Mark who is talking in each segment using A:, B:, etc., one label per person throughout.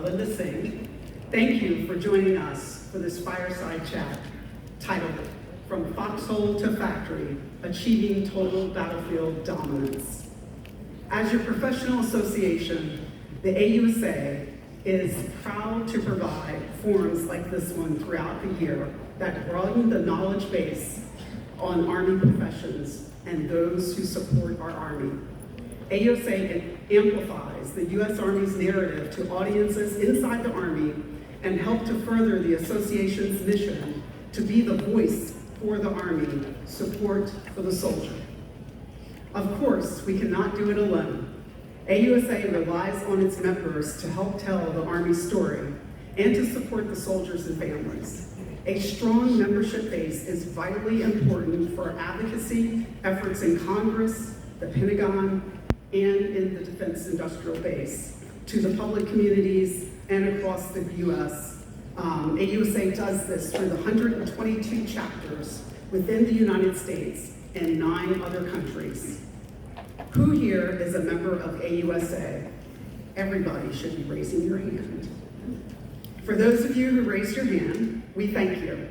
A: Melinda Singh. Thank you for joining us for this fireside chat titled From Foxhole to Factory, Achieving Total Battlefield Dominance. As your professional association, the AUSA is proud to provide forums like this one throughout the year that broaden the knowledge base on Army professions and those who support our Army. AUSA amplifies the U.S. Army's narrative to audiences inside the Army and help to further the association's mission to be the voice for the Army, support for the soldier. Of course, we cannot do it alone. AUSA relies on its members to help tell the Army story and to support the soldiers and families. A strong membership base is vitally important for advocacy efforts in Congress, the Pentagon, and in the Defense Industrial Base, to the public communities and across the U.S. AUSA does this through the 122 chapters within the United States and 9 other countries. Who here is a member of AUSA? Everybody should be raising your hand. For those of you who raised your hand, we thank you.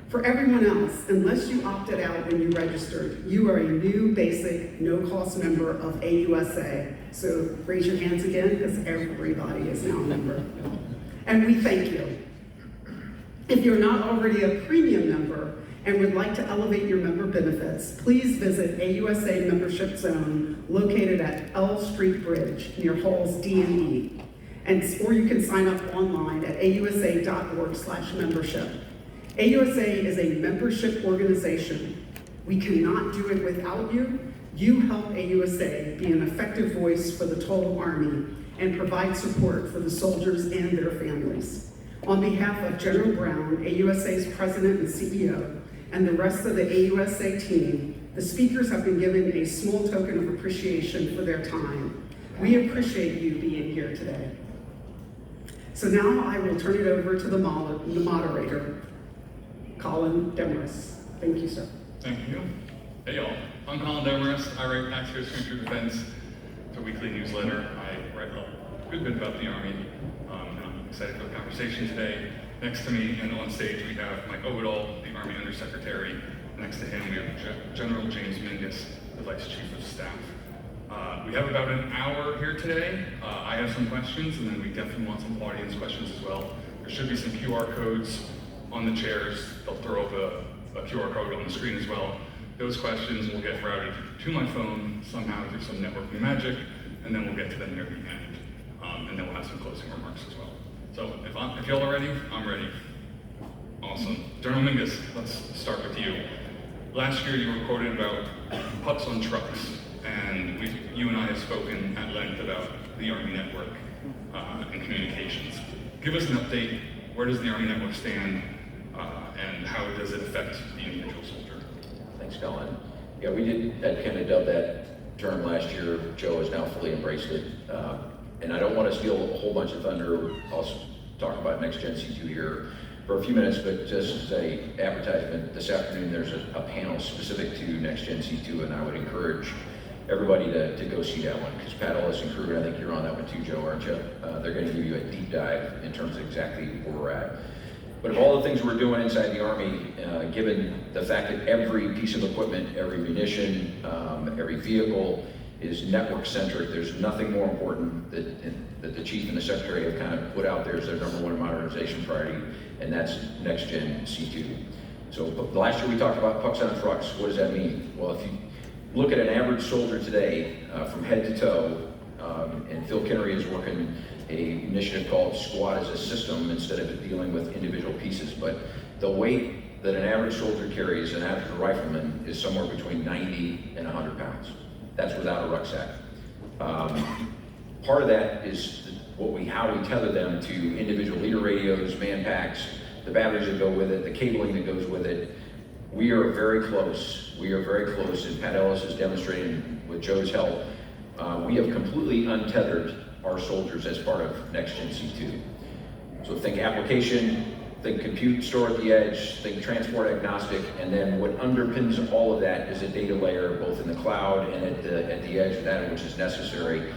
A: For everyone else, unless you opted out when you registered, you are a new basic, no-cost member of AUSA. So raise your hands again, because everybody is now a member. And we thank you. If you're not already a premium member and would like to elevate your member benefits, please visit AUSA Membership Zone located at L Street Bridge near halls D and E. Or you can sign up online at ausa.org/membership. AUSA is a membership organization. We cannot do it without you. You help AUSA be an effective voice for the total Army and provide support for the soldiers and their families. On behalf of General Brown, AUSA's President and CEO, and the rest of the AUSA team, the speakers have been given a small token of appreciation for their time. We appreciate you being here today. So now I will turn it over to the moderator, Colin Demarest. Thank you, sir.
B: Thank you. Hey y'all, I'm Colin Demarest. I write Taxpayers Country Defense. It's a weekly newsletter. I write a good bit about the Army. And I'm excited for the conversation today. Next to me and on stage we have Mike Ovidal, the Army Undersecretary. Next to him we have General James Mingus, the Vice Chief of Staff. We have about an hour here today. I have some questions, and then we definitely want some audience questions as well. There should be some QR codes on the chairs. They'll throw up a QR code on the screen as well. Those questions will get routed to my phone somehow through some networking magic, and then we'll get to them near the end. And then we'll have some closing remarks as well. So if y'all are ready, I'm ready. Awesome. General Mingus, let's start with you. Last year you were quoted about pucks on trucks, and you and I have spoken at length about the Army network and communications. Give us an update. Where does the Army network stand, and how does it affect the individual soldier?
C: Thanks, Colin. Yeah, we did kind of dub that term last year. Joe has now fully embraced it. And I don't want to steal a whole bunch of thunder. I'll talk about Next Gen C2 here for a few minutes, but just as a advertisement, this afternoon there's a panel specific to Next Gen C2, and I would encourage everybody to go see that one, because Pat Ellis and crew, and I think you're on that one too, Joe, aren't you? They're going to give you a deep dive in terms of exactly where we're at. But of all the things we're doing inside the Army, given the fact that every piece of equipment, every munition, every vehicle is network-centric, there's nothing more important that the Chief and the Secretary have kind of put out there as their #1 modernization priority, and that's Next Gen C2. So last year we talked about pucks on trucks. What does that mean? Well, if you look at an average soldier today, from head to toe, and Phil Kinnery is working an initiative called Squad as a System instead of dealing with individual pieces. But the weight that an average soldier carries, an average rifleman, is somewhere between 90 and 100 pounds. That's without a rucksack. Part of that is how we tether them to individual leader radios, man packs, the batteries that go with it, the cabling that goes with it. We are very close. We are very close, and Pat Ellis is demonstrating with Joe's help. We have completely untethered our soldiers as part of Next Gen C2. So think application, think compute, store at the edge, think transport agnostic, and then what underpins all of that is a data layer, both in the cloud and at the edge of that which is necessary.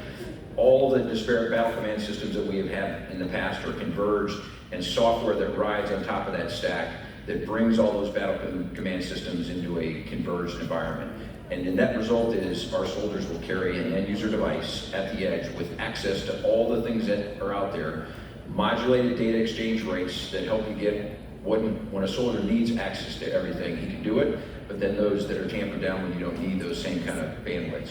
C: All the disparate battle command systems that we have had in the past are converged, and software that rides on top of that stack that brings all those battle command systems into a converged environment. And the net result is our soldiers will carry an end user device at the edge with access to all the things that are out there, modulated data exchange rates that help you get, when a soldier needs access to everything, he can do it, but then those that are tampered down when you don't need those same kind of bandwidths.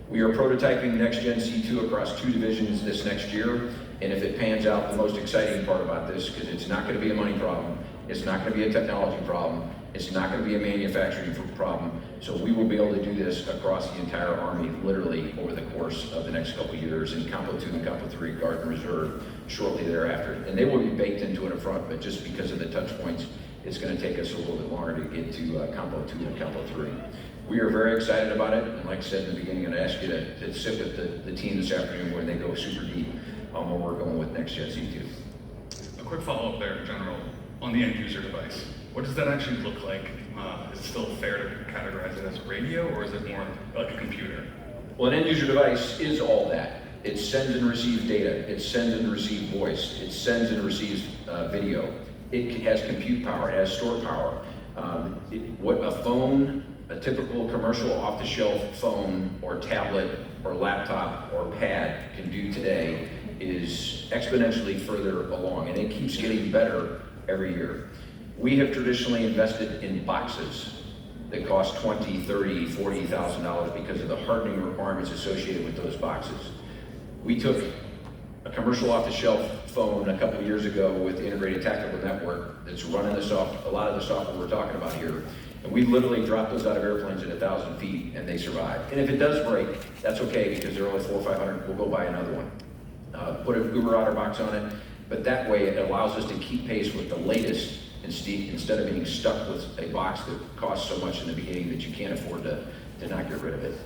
C: We are prototyping Next Gen C2 across 2 divisions this next year, and if it pans out, the most exciting part about this, because it's not going to be a money problem, it's not going to be a technology problem, it's not going to be a manufacturing problem, so we will be able to do this across the entire Army, literally over the course of the next couple of years in Compo 2 and Compo 3, Guard and Reserve, shortly thereafter. And they will be baked into it up front, but just because of the touch points, it's going to take us a little bit longer to get to Compo 2 and Compo 3. We are very excited about it, and like I said in the beginning, I'm going to ask you to sit with the team this afternoon when they go super deep on where we're going with Next Gen C2.
B: A quick follow-up there, General, on the end user device. What does that actually look like? Is it still fair to categorize it as radio, or is it more like a computer?
C: Well, an end user device is all that. It sends and receives data. It sends and receives voice. It sends and receives video. It has compute power. It has store power. What a phone, a typical commercial off-the-shelf phone or tablet or laptop or pad can do today is exponentially further along, and it keeps getting better every year. We have traditionally invested in boxes that cost $20,000, $30,000, $40,000 because of the hardening requirements associated with those boxes. We took a commercial off-the-shelf phone a couple of years ago with the Integrated Tactical Network that's running a lot of the software we're talking about here, and we literally dropped those out of airplanes at 1,000 feet and they survive. And if it does break, that's okay because they're only $400 or $500, we'll go buy another one. Put an Uber OtterBox on it, but that way it allows us to keep pace with the latest instead of being stuck with a box that costs so much in the beginning that you can't afford to not get rid of it.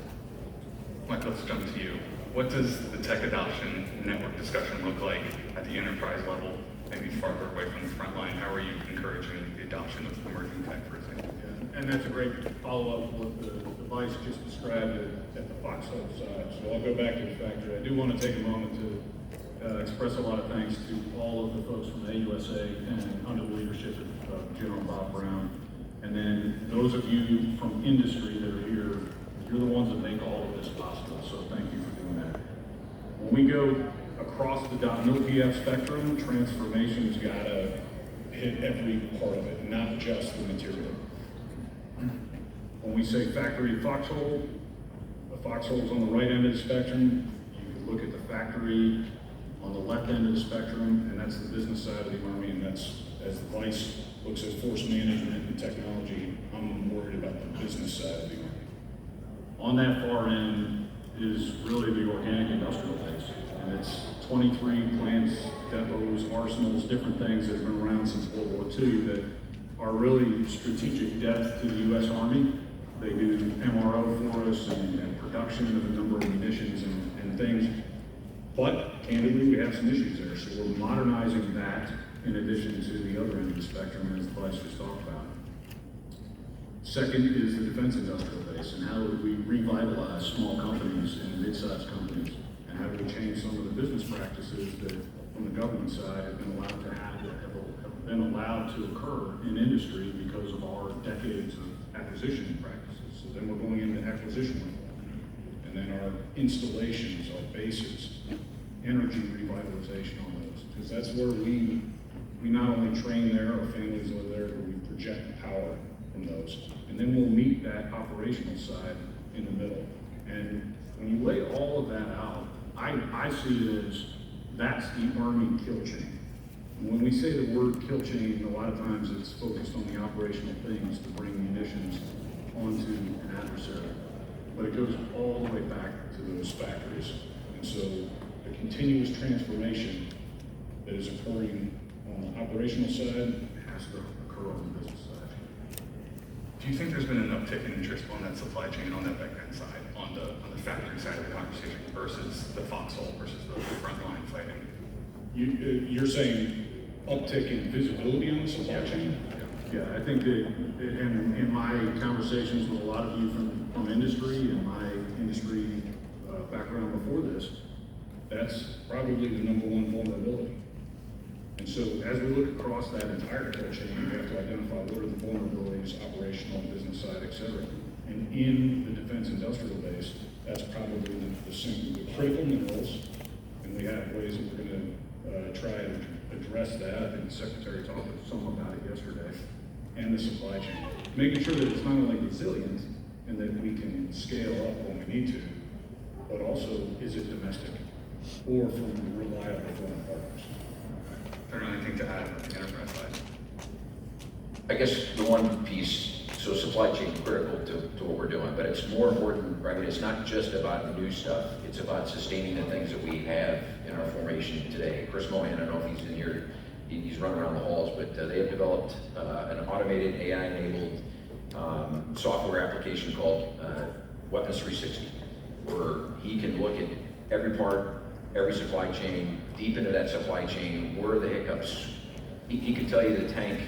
B: Mike, let's jump to you. What does the tech adoption network discussion look like at the enterprise level, maybe farther away from the front line? How are you encouraging the adoption of emerging tech, for example?
D: Yeah, and that's a great follow-up with the device just described at the Foxhole side. So I'll go back to the factory. I do want to take a moment to express a lot of thanks to all of the folks from AUSA and under the leadership of General Bob Brown. And then those of you from industry that are here, you're the ones that make all of this possible. So thank you for doing that. When we go across the .mil-PF spectrum, transformation's got to hit every part of it, not just the material. When we say factory foxhole, the foxhole's on the right end of the spectrum. You can look at the factory on the left end of the spectrum, and that's the business side of the Army, and that's, as the Vice looks at force management and technology, I'm worried about the business side of the Army. On that far end is really the organic industrial base, and it's 23 plants, depots, arsenals, different things that have been around since World War II that are really strategic depth to the U.S. Army. They do MRO for us and production of a number of munitions and things. But candidly, we have some issues there, so we're modernizing that in addition to the other end of the spectrum, as the Vice just talked about. Second is the defense industrial base, and how do we revitalize small companies and mid-sized companies, and how do we change some of the business practices that, from the government side, have been allowed to occur in industry because of our decades of acquisition practices. So then we're going into acquisition reform, and then our installations, our bases, energy revitalization on those, because that's where we not only train there, our families are there, but we project power from those. And then we'll meet that operational side in the middle. And when you lay all of that out, I see it as that's the Army kill chain. And when we say the word kill chain, a lot of times it's focused on the operational things to bring munitions onto an adversary. But it goes all the way back to those factories. And so the continuous transformation that is occurring on the operational side has to occur on the business side.
B: Do you think there's been an uptick in interest on that supply chain, on that back-end side, on the factory side of the conversation versus the foxhole versus the frontline fighting?
D: You're saying uptick in visibility on the supply chain? Yeah, I think that in my conversations with a lot of you from industry and my industry background before this, That's probably the number one vulnerability. And so as we look across that entire kill chain, we have to identify what are the vulnerabilities, operational, business side, et cetera. And in the defense industrial base, that's probably the critical minerals, and we have ways that we're gonna try to address that. I think the Secretary talked some about it yesterday, and the supply chain. Making sure that it's not only resilient and that we can scale up when we need to, but also is it domestic or from reliable foreign partners.
B: Is there anything to add on the enterprise side?
C: I guess the one piece, so supply chain critical to what we're doing, but it's more important, right? I mean, it's not just about the new stuff, it's about sustaining the things that we have in our formation today. Chris Mohan, I don't know if he's in here, he's running around the halls, but they have developed an automated AI-enabled software application called Weapons 360, where he can look at every part, every supply chain, deep into that supply chain, where are the hiccups. He could tell you the tank,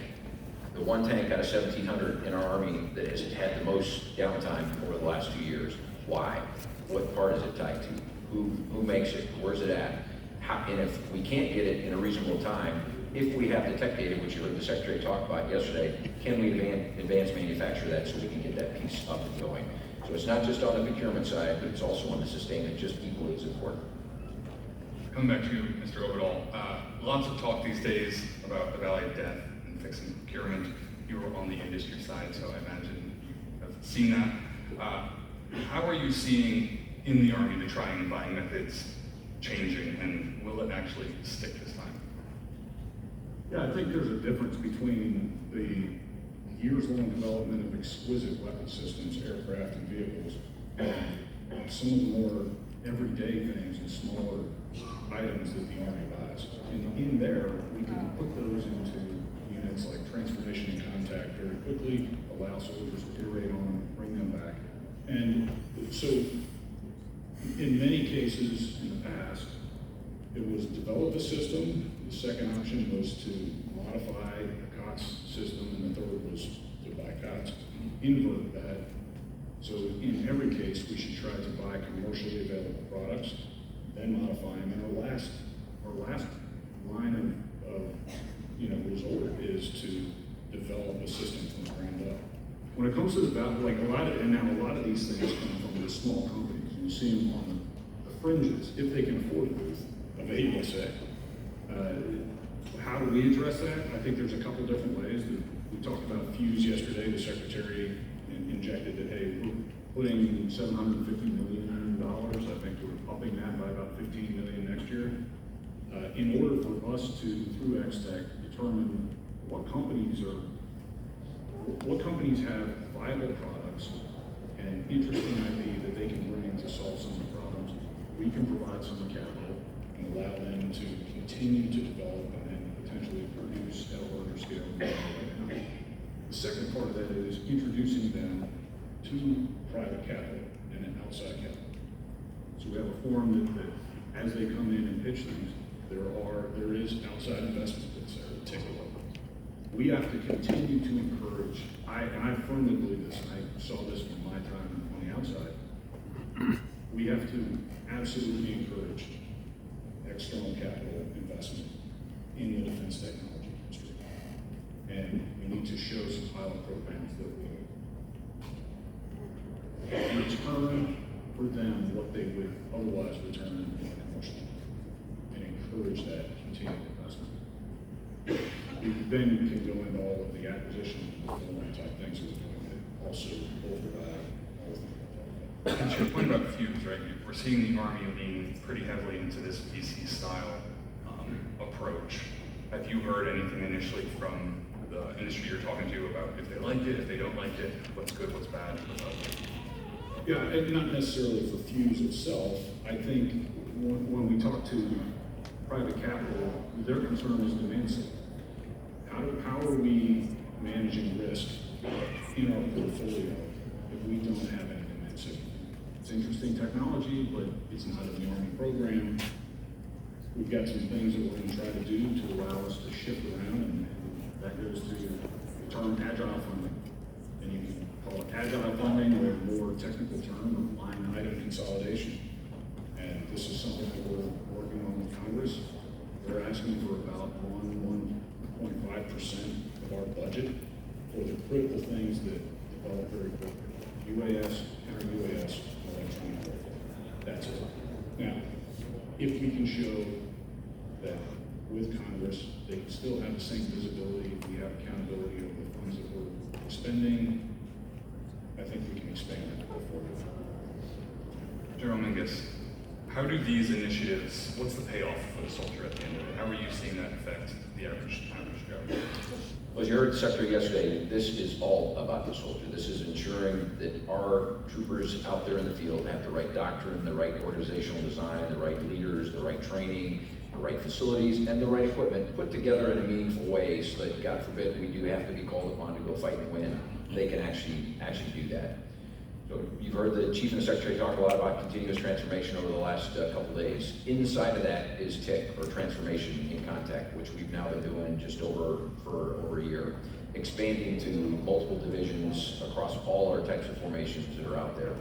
C: the one tank out of 1,700 in our Army that has had the most downtime over the last 2 years. Why? What part is it tied to? Who makes it? Where's it at? How, and if we can't get it in a reasonable time, if we have the tech data, which you heard the Secretary talk about yesterday, can we advance manufacture that so we can get that piece up and going? So it's not just on the procurement side, but it's also on the sustainment, just equally as important.
B: Coming back to you, Mr. Oberdahl, lots of talk these days about the Valley of Death and fixing procurement. You were on the industry side, so I imagine you have seen that. How are you seeing in the Army the trying and buying methods changing, and will it actually stick this time?
D: Yeah, I think there's a difference between the years-long development of exquisite weapon systems, aircraft, and vehicles, and some of the more everyday things and smaller items that the Army buys. And in there, we can put those into units like transformation and contact very quickly, allow soldiers to iterate on them, bring them back. And so, in many cases in the past, it was develop a system. The second option was to modify the COTS system, and the third was to buy COTS. Invert that. So in every case, we should try to buy commercially available products, then modify them. And our last line of resort is to develop a system from the ground up. When it comes to the like a lot of these things come from the small companies. You see them on the fringes, if they can afford a booth of AUSA. How do we address that? I think there's a couple different ways. We talked about Fuse yesterday. The Secretary injected that, hey, we're putting $750 million. I think we're upping that by about $15 million next year. In order for us to, through X-Tech, determine what companies have viable products and interesting IP that they can bring to solve some of the problems, we can provide some capital and allow them to continue to develop and then potentially produce at a larger scale than they are right now. The second part of that is introducing them to private capital and then outside capital. So we have a forum that as they come in and pitch things, there is outside investment that's there to take a look. We have to continue to encourage, and I firmly believe this, and I saw this from my time on the outside, we have to absolutely encourage external capital investment in the defense technology industry. And we need to show some pilot programs that will return for them what they would otherwise return in a commercial, and encourage that continued investment. We then can go into all of the acquisition and fulfillment type things that we're doing that also override all of the.
B: And to your point about Fuse, right? We're seeing the Army lean pretty heavily into this VC style approach. Have you heard anything initially from the industry you're talking to about if they like it, if they don't like it, what's good, what's bad, what's ugly?
D: Yeah, and not necessarily for Fuse itself. I think when we talk to private capital, their concern is demand side. How are we managing risk in our portfolio if we don't have any demand side? It's interesting technology, but it's not in the Army program. We've got some things that we're going to try to do to allow us to shift around, and that goes to the term agile funding. And you can call it agile funding or a more technical term of line item consolidation. And this is something that we're about 1.5% of our budget for the critical things that develop very quickly. UAS, counter-UAS, electronic warfare. That's it. Now, if we can show that with Congress, they can still have the same visibility, if we have accountability of the funds that we're spending, I think we can expand it forward.
B: General Mingus, how do these initiatives, what's the payoff for the soldier at the end of it? How are you seeing that affect the average Joe?
C: Well, as you heard the Secretary yesterday, this is all about the soldier. This is ensuring that our troopers out there in the field have the right doctrine, the right organizational design, the right leaders, the right training, the right facilities, and the right equipment put together in a meaningful way so that, God forbid, we do have to be called upon to go fight and win. They can actually do that. So you've heard the Chief and the Secretary talk a lot about continuous transformation over the last couple days. Inside of that is TIC, or Transformation in Contact, which we've now been doing just for over a year, expanding to multiple divisions across all our types of formations that are out there.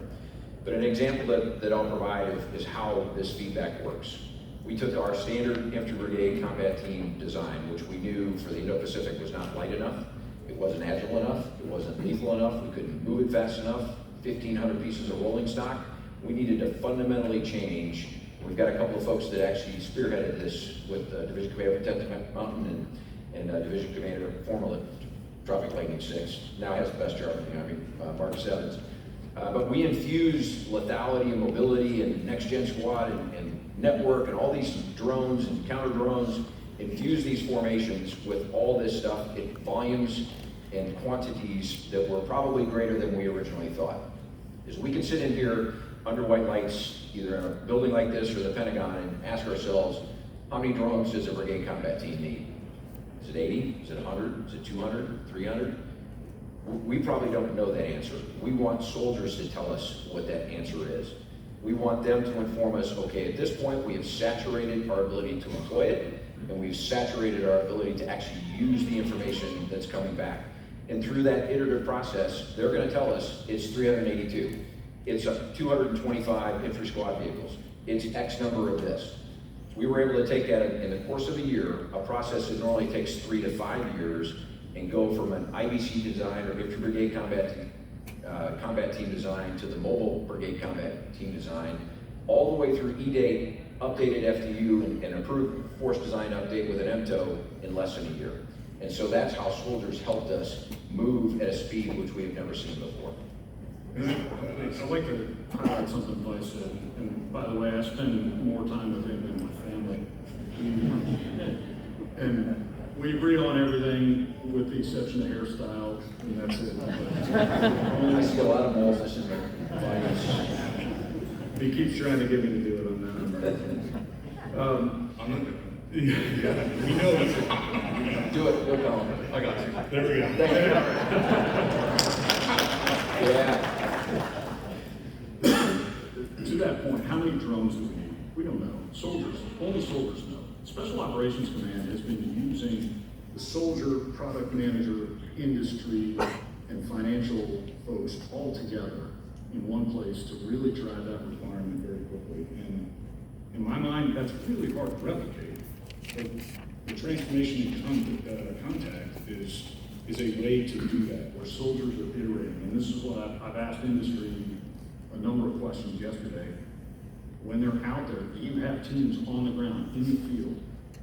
C: But an example that I'll provide is how this feedback works. We took our standard infantry brigade combat team design, which we knew for the Indo-Pacific was not light enough, it wasn't agile enough, it wasn't lethal enough, we couldn't move it fast enough, 1,500 pieces of rolling stock. We needed to fundamentally change. We've got a couple of folks that actually spearheaded this with Division Commander for 10th Mountain and Division Commander, formerly Tropic Lightning 6, now has the best job in the Army, Mark Evans. But we infused lethality and mobility and next-gen squad and network and all these drones and counter drones, infused these formations with all this stuff in volumes and quantities that were probably greater than we originally thought. Is we can sit in here under white lights, either in a building like this or the Pentagon, and ask ourselves, how many drones does a brigade combat team need? Is it 80? Is it 100? Is it 200? 300? We probably don't know that answer. We want soldiers to tell us what that answer is. We want them to inform us, okay, at this point we have saturated our ability to employ it, and we've saturated our ability to actually use the information that's coming back. And through that iterative process, they're going to tell us it's 382. It's 225 infantry squad vehicles. It's X number of this. We were able to take that in the course of a year, a process that normally takes 3 to 5 years, and go from an IBC design or infantry brigade combat team design to the mobile brigade combat team design, all the way through E-Day, updated FDU, and approved force design update with an MTO in less than a year. And so that's how soldiers helped us move at a speed which we have never seen before.
D: And I'd like to highlight something Vice said, and by the way, I spend more time with him than my family. And we agreed on everything with the exception of hairstyle, and that's it.
C: I see a lot of moles in the audience.
D: He keeps trying to get me to do it on that.
B: I'm not doing
D: Yeah, we know it's.
C: Do it, go Colin.
B: it. I got you.
D: There we go.
C: Yeah.
D: To that point, how many drones do we need? We don't know. Soldiers, only soldiers know. Special Operations Command has been using the soldier, product manager, industry, and financial folks all together in one place to really drive that requirement very quickly. And in my mind, that's really hard to replicate. But the transformation in contact is a way to do that, where soldiers are iterating. And this is what I've asked industry a number of questions yesterday. When they're out there, do you have teams on the ground, in the field?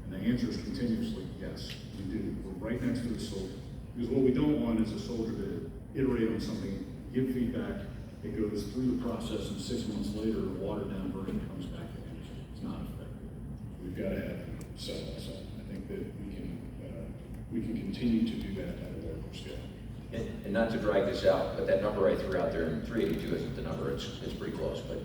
D: And the answer is continuously, yes, we do. We're right next to the soldier. Because what we don't want is a soldier to iterate on something, give feedback, it goes through the process, and 6 months later, a watered down version comes back to industry. It's not effective. We've got to have side by side. I think that we can continue to do that at a larger scale.
C: And not to drag this out, but that number I threw out there, and 382 isn't the number, it's pretty close, but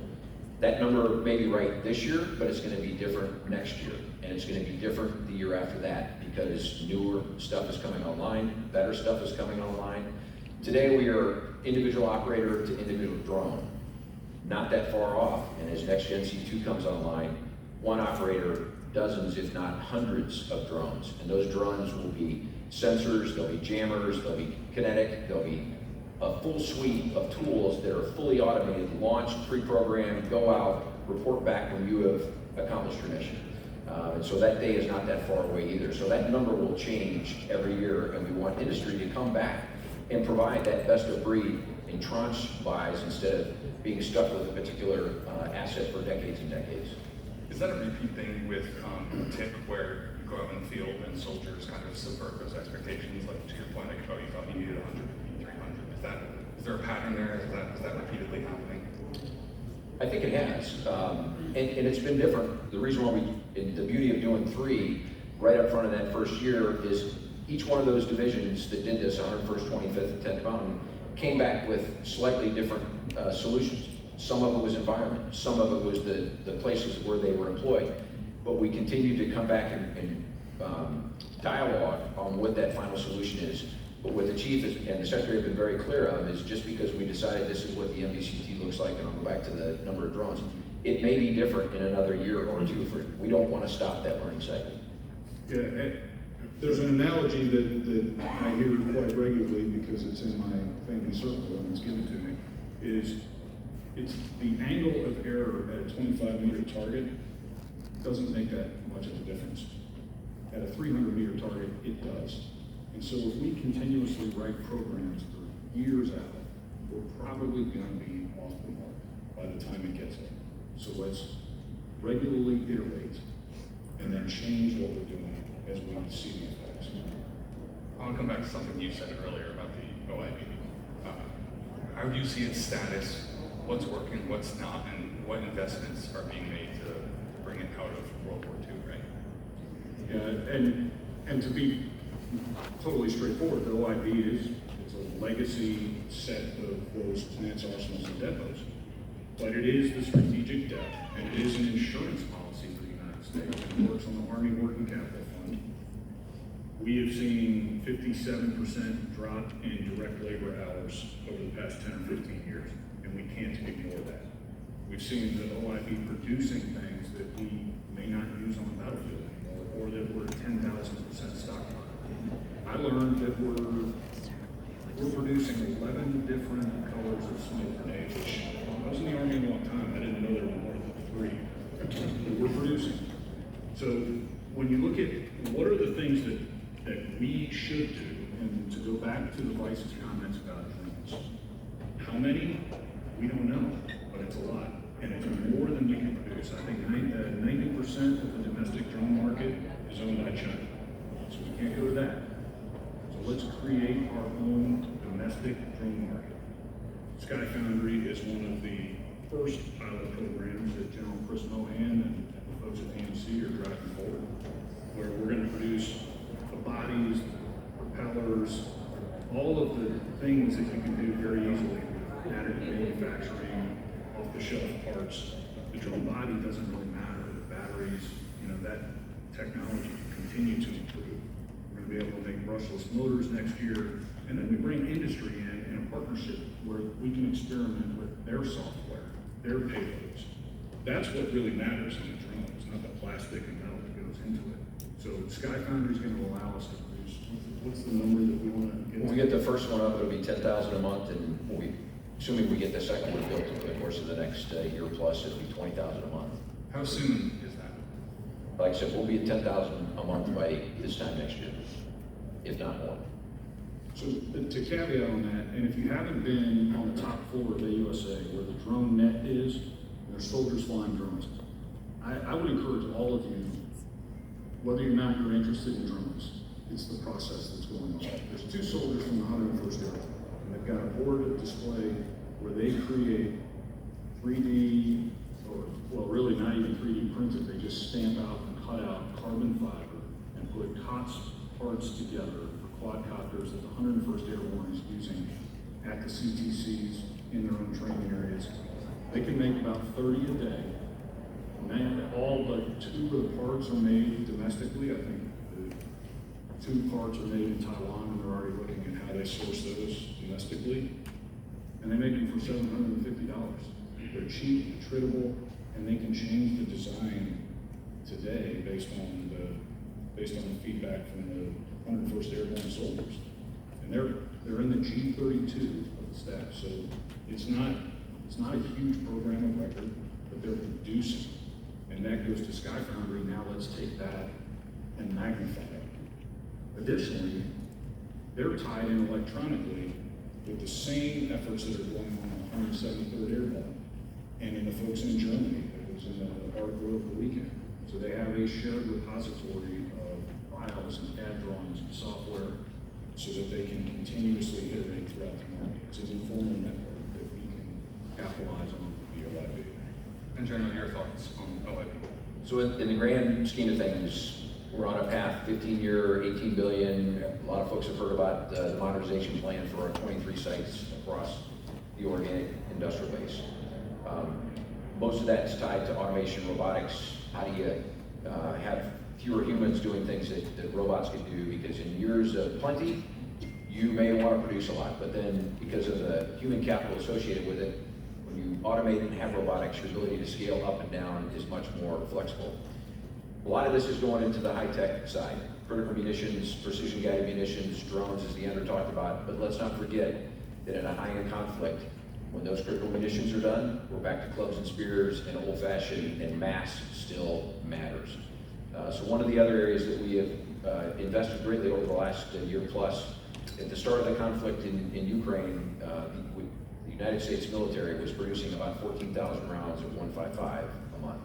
C: that number may be right this year, but it's going to be different next year, and it's going to be different the year after that, because newer stuff is coming online, better stuff is coming online. Today we are individual operator to individual drone, not that far off, and as Next Gen C2 comes online, one operator, dozens if not hundreds of drones, and those drones will be sensors, they'll be jammers, they'll be kinetic, they'll be a full suite of tools that are fully automated, launched, pre-programmed, go out, report back when you have accomplished your mission. And so that day is not that far away either. So that number will change every year, and we want industry to come back and provide that best of breed in tranche buys instead of being stuck with a particular asset for decades and decades.
B: Is that a repeat thing with TIP where you go out in the field and soldiers kind of subvert those expectations? Like to your point, like, oh, you thought you needed 100, you need 300. Is there a pattern there? Is that repeatedly happening?
C: I think it has, and it's been different. The reason why the beauty of doing 3 right up front of that first year is each one of those divisions that did this, 101st, 25th, and 10th Mountain, came back with slightly different solutions. Some of it was environment, some of it was the places where they were employed. But we continued to come back and dialogue on what that final solution is. But what the chief and the secretary have been very clear on is just because we decided this is what the MVCT looks like, and I'll go back to the number of drones, it may be different in another year or two. We don't want to stop that learning cycle.
D: Yeah, there's an analogy that I hear quite regularly because it's in my family circle and it's given to me, is it's the angle of error at a 25-meter target doesn't make that much of a difference. At a 300-meter target, it does. And so if we continuously write programs for years out, we're probably going to be off the mark by the time it gets there. So let's regularly iterate and then change what we're doing as we see the effects.
B: I want to come back to something you said earlier about the OIB. How do you see its status? What's working, what's not, and what investments are being made to bring it out of World War II, right?
D: Yeah, and to be totally straightforward, the OIB is a legacy set of those plants, arsenals, and depots. But it is the strategic debt, and it is an insurance policy for the United States. It works on the Army Working Capital Fund. We have seen 57% drop in direct labor hours over the past 10 or 15 years, and we can't ignore that. We've seen the OIB producing things that we may not use on the battlefield anymore, or that we're 10,000% stockpile. I learned that we're producing 11 different colors of smoke today, which I was in the Army a long time. I didn't know there were more than 3. But we're producing. So when you look at what are the things that we should do, and to go back to the Vice's comments about drones, how many? We don't know, but it's a lot. And it's more than we can produce. I think 90% of the domestic drone market is owned by China. So we can't go to that. So let's create our own domestic drone market. Sky Foundry is one of the first pilot programs that General Chris Mohan and the folks at AMC are driving forward, where we're going to produce the bodies, propellers, all of the things that you can do very easily with additive manufacturing, off-the-shelf parts. The drone body doesn't really matter. The batteries, that technology can continue to improve. We're going to be able to make brushless motors next year, and then we bring industry in a partnership where we can experiment with their software, their payloads. That's what really matters in the drone. It's not the plastic and metal that goes into it. So Sky Foundry is going to allow us to produce. What's the number that we want to get?
C: When we get the first one up, it'll be 10,000 a month, and assuming we get the second one built over the course of the next year plus, it'll be 20,000 a month.
B: How soon is that?
C: Like I said, we'll be at 10,000 a month by this time next year, if not more.
D: So to caveat on that, and if you haven't been on the top floor of AUSA, where the drone net is, there's soldiers flying drones. I would encourage all of you, whether or not you're interested in drones, it's the process that's going on. There's 2 soldiers from the 101st Air, and they've got a board display where they create 3D, or well, really not even 3D printed. They just stamp out and cut out carbon fiber and put COTS parts together for quadcopters that the 101st Airborne is using at the CTCs in their own training areas. They can make about 30 a day. All but 2 of the parts are made domestically. I think the 2 parts are made in Taiwan, and they're already looking at how they source those domestically. And they make them for $750. They're cheap, attritable, and they can change the design today based on the feedback from the 101st Airborne soldiers. And they're in the G32 of the staff. So it's not a huge program of record, but they're producing. And that goes to Sky Foundry. Now let's take that and magnify it. Additionally, they're tied in electronically with the same efforts that are going on 173rd Airborne and in the folks in Germany that was in the article over the weekend. So they have a shared repository of files and CAD drawings and software so that they can continuously iterate throughout the market. It's an informal network that we can capitalize on via OIB.
B: And generally, your thoughts on OIB?
C: So in the grand scheme of things, we're on a path, 15-year, 18 billion. A lot of folks have heard about the modernization plan for our 23 sites across the organic industrial base. Most of that is tied to automation, robotics. How do you have fewer humans doing things that robots can do? Because in years of plenty, you may want to produce a lot, but then because of the human capital associated with it, when you automate and have robotics, your ability to scale up and down is much more flexible. A lot of this is going into the high-tech side. Critical munitions, precision-guided munitions, drones, as Leandro talked about, but let's not forget that in a high-end conflict, when those critical munitions are done, we're back to clubs and spears and old-fashioned, and mass still matters. So one of the other areas that we have invested greatly over the last year plus, at the start of the conflict in Ukraine, the United States military was producing about 14,000 rounds of 155 a month.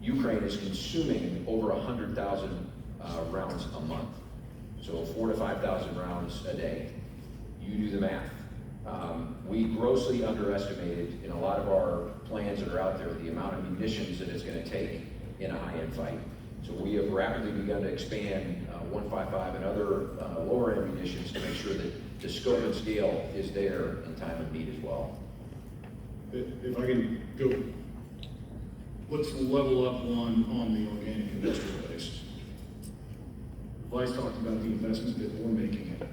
C: Ukraine is consuming over 100,000 rounds a month, so 4,000 to 5,000 rounds a day. You do the math. We grossly underestimated in a lot of our plans that are out there the amount of munitions that it's going to take in a high-end fight. So we have rapidly begun to expand 155 and other lower-end munitions to make sure that the scope and scale is there in time of need as well.
D: If I can go, let's level up on the organic industrial base. Vice talked about the investment that we're making in it.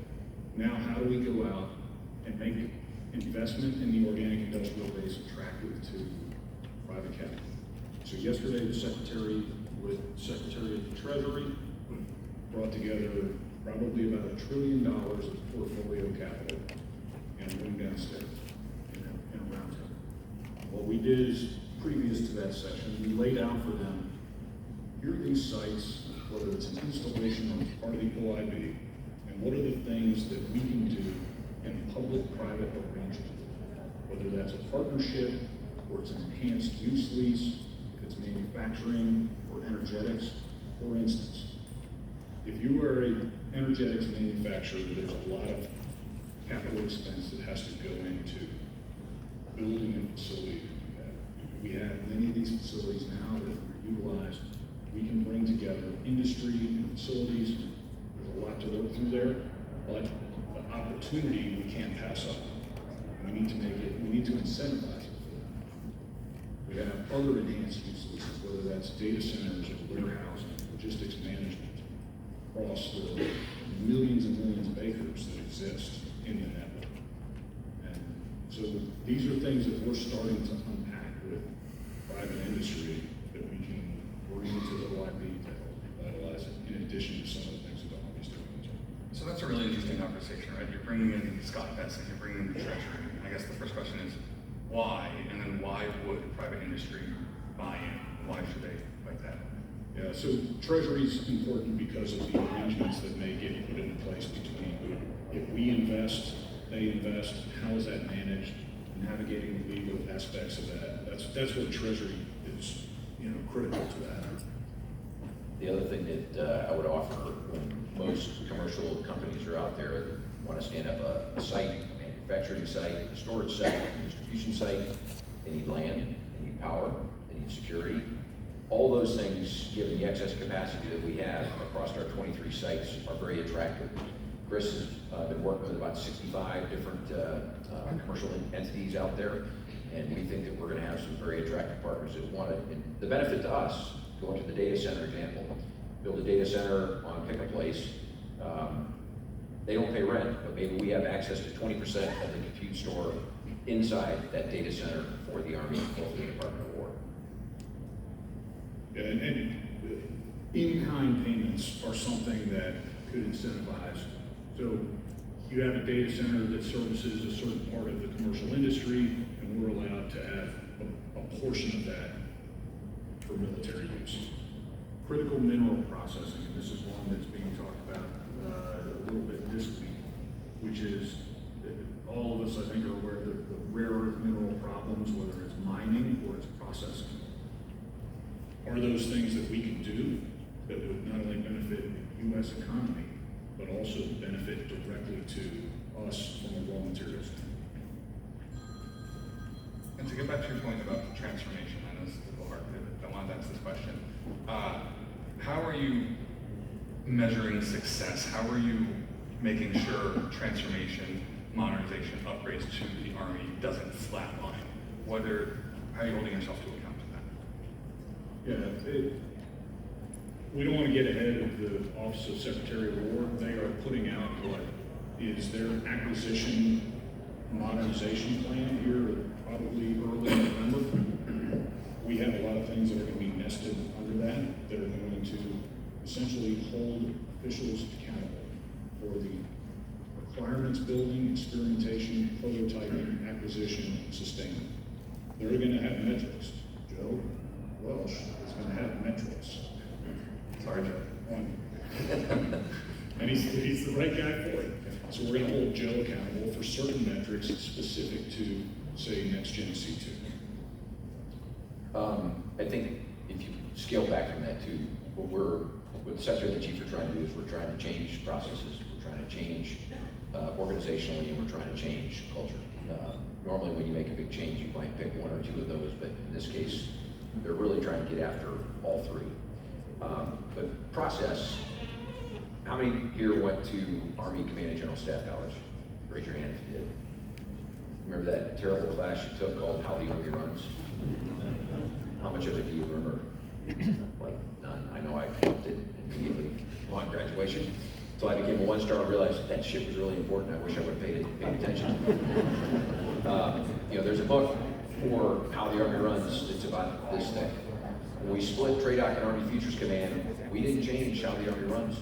D: Now, how do we go out and make investment in the organic industrial base attractive to private capital? So yesterday, the Secretary with Secretary of the Treasury brought together probably about $1 trillion of portfolio capital and went downstairs in a roundtable. What we did is, previous to that session, we laid out for them, here are these sites, whether it's an installation or part of the OIB, and what are the things that we can do in public-private arrangement, whether that's a partnership or it's an enhanced use lease, if it's manufacturing or energetics. For instance, if you are an energetics manufacturer, there's a lot of capital expense that has to go into building a facility to do that. We have many of these facilities now that are utilized. We can bring together industry and facilities. There's a lot to work through there, but the opportunity we can't pass up. We need to make it, we need to incentivize it. We have other enhanced use leases, whether that's data centers or warehousing, logistics management, across the millions and millions of acres that exist in the network. And so these are things that we're starting to unpack with private industry that we can bring into the OIB to help revitalize it, in addition to some of the things that OIB's doing as well.
B: So that's a really interesting conversation, right? You're bringing in Scott Bessent, you're bringing in the Treasury. I guess the first question is, why? And then why would private industry buy in? Why should they like that?
D: Yeah, so Treasury is important because of the arrangements that may get put into place between if we invest, they invest, how is that managed, navigating the legal aspects of that. That's what Treasury is, critical to that.
C: The other thing that I would offer when most commercial companies are out there that want to stand up a site, a manufacturing site, a storage site, a distribution site, they need land, they need power, they need security. All those things, given the excess capacity that we have across our 23 sites, are very attractive. Chris has been working with about 65 different commercial entities out there, and we think that we're going to have some very attractive partners that want it. And the benefit to us, going to the data center example, build a data center on Pick a Place, they don't pay rent, but maybe we have access to 20% of the compute store inside that data center for the Army and for the Department of War.
D: Yeah, and in-kind payments are something that could incentivize. So you have a data center that services a certain part of the commercial industry, and we're allowed to have a portion of that for military use. Critical mineral processing, and this is one that's being talked about a little bit this week, which is all of us, I think, are aware of the rare earth mineral problems, whether it's mining or it's processing. Are those things that we can do that would not only benefit the U.S. economy, but also benefit directly to us from a raw materials standpoint?
B: And to get back to your point about transformation, I know this is a little hard to, I wanted to ask this question. How are you measuring success? How are you making sure transformation, modernization, upgrades to the Army doesn't flatline? How are you holding yourself to account to that?
D: Yeah, we don't want to get ahead of the Office of Secretary of War. They are putting out what is their acquisition modernization plan here, probably early November. We have a lot of things that are going to be nested under that are going to essentially hold officials accountable for the requirements building, experimentation, prototyping, acquisition, sustainment. They're going to have metrics. Joe Welsh is going to have metrics.
B: Sorry, Joe.
D: And he's the right guy for it. So we're going to hold Joe accountable for certain metrics specific to, say, Next Gen C2.
C: I think if you scale back from that too, what the Secretary and the Chief are trying to do is we're trying to change processes, we're trying to change organizationally, and we're trying to change culture. Normally when you make a big change, you might pick one or two of those, but in this case, they're really trying to get after all three. But process, how many here went to Army Command and General Staff College? Raise your hand if you did. Remember that terrible class you took called How the Army Runs? How much of it do you remember? Like none. I know I flunked it immediately upon graduation. So I became a one-star and realized that shit was really important. I wish I would have paid attention. There's a book for How the Army Runs. It's about this thing. When we split TRADOC and Army Futures Command, we didn't change how the Army runs.